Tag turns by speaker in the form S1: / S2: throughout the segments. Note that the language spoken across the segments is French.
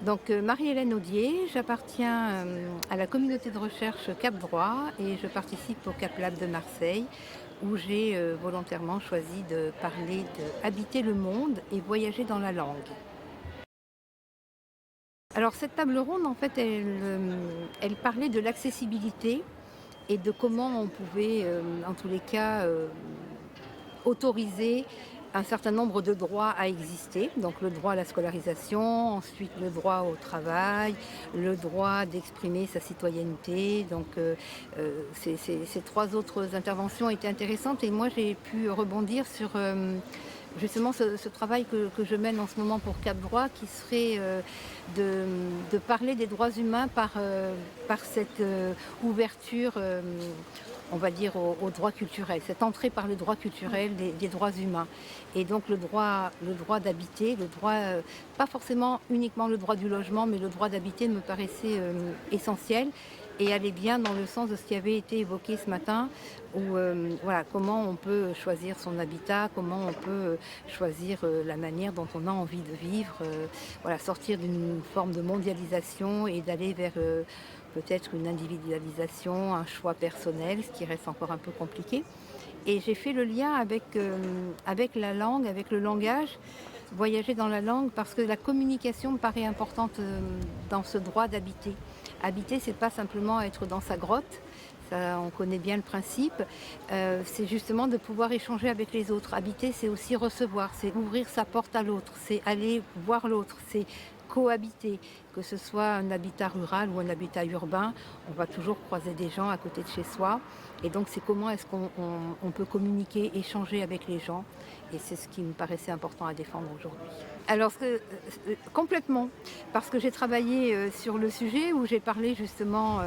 S1: Donc, Marie-Hélène Audier, j'appartiens à la communauté de recherche Cap Droit et je participe au Cap Lab de Marseille où j'ai volontairement choisi de parler de habiter le monde et voyager dans la langue. Alors cette table ronde, en fait, elle parlait de l'accessibilité et de comment on pouvait, en tous les cas, autoriser un certain nombre de droits à exister. Donc le droit à la scolarisation, ensuite le droit au travail, le droit d'exprimer sa citoyenneté. Donc ces trois autres interventions étaient intéressantes et moi j'ai pu rebondir sur justement ce travail que je mène en ce moment pour Cap Droit qui serait de parler des droits humains par cette ouverture on va dire, au droit culturel, cette entrée par le droit culturel des droits humains. Et donc le droit d'habiter, le droit, pas forcément uniquement le droit du logement, mais le droit d'habiter me paraissait essentiel et allait bien dans le sens de ce qui avait été évoqué ce matin, où voilà, comment on peut choisir son habitat, comment on peut choisir la manière dont on a envie de vivre, voilà, sortir d'une forme de mondialisation et d'aller vers peut-être une individualisation, un choix personnel, ce qui reste encore un peu compliqué. Et j'ai fait le lien avec la langue, avec le langage, voyager dans la langue, parce que la communication me paraît importante dans ce droit d'habiter. Habiter, c'est pas simplement être dans sa grotte, ça, on connaît bien le principe, c'est justement de pouvoir échanger avec les autres. Habiter, c'est aussi recevoir, c'est ouvrir sa porte à l'autre, c'est aller voir l'autre, c'est cohabiter, que ce soit un habitat rural ou un habitat urbain, on va toujours croiser des gens à côté de chez soi. Et donc c'est comment est-ce qu'on peut communiquer, échanger avec les gens. Et c'est ce qui me paraissait important à défendre aujourd'hui. Alors complètement, parce que j'ai travaillé sur le sujet où j'ai parlé justement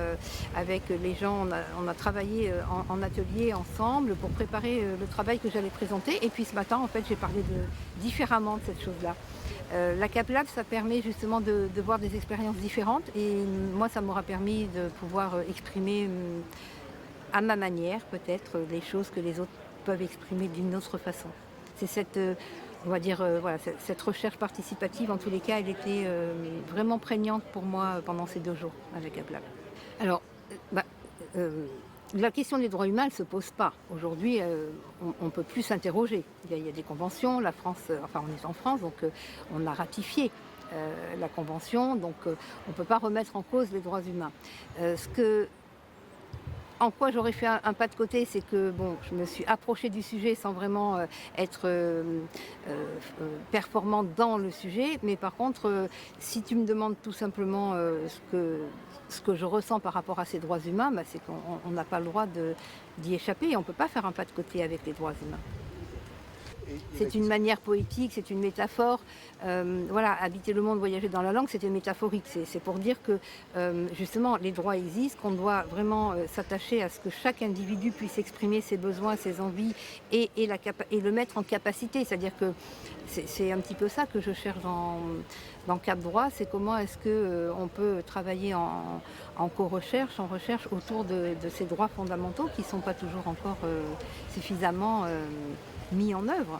S1: avec les gens, on a travaillé en atelier ensemble pour préparer le travail que j'allais présenter. Et puis ce matin, en fait, j'ai parlé différemment de cette chose-là. La Cap Lab, ça permet justement de voir des expériences différentes et moi, ça m'aura permis de pouvoir exprimer à ma manière peut-être les choses que les autres peuvent exprimer d'une autre façon. C'est cette, on va dire, voilà, cette recherche participative, en tous les cas, elle était vraiment prégnante pour moi pendant ces 2 jours avec Cap Lab. Alors, bah, euh, la question des droits humains ne se pose pas. Aujourd'hui, on peut plus s'interroger. Il y a des conventions, la France, enfin on est en France, donc on a ratifié la convention, donc on ne peut pas remettre en cause les droits humains. En quoi j'aurais fait un pas de côté, c'est que bon, je me suis approchée du sujet sans vraiment être performante dans le sujet. Mais par contre, si tu me demandes tout simplement ce que je ressens par rapport à ces droits humains, bah, c'est qu'on n'a pas le droit d'y échapper. On ne peut pas faire un pas de côté avec les droits humains.
S2: Et la
S1: C'est une
S2: question,
S1: manière poétique, c'est une métaphore. Voilà, habiter le monde, voyager dans la langue, c'était métaphorique. C'est pour dire que justement les droits existent, qu'on doit vraiment s'attacher à ce que chaque individu puisse exprimer ses besoins, ses envies et le mettre en capacité. C'est-à-dire que c'est un petit peu ça que je cherche dans Cap Droit, c'est comment est-ce que on peut travailler en co-recherche, en recherche autour de ces droits fondamentaux qui ne sont pas toujours encore suffisamment mis en œuvre.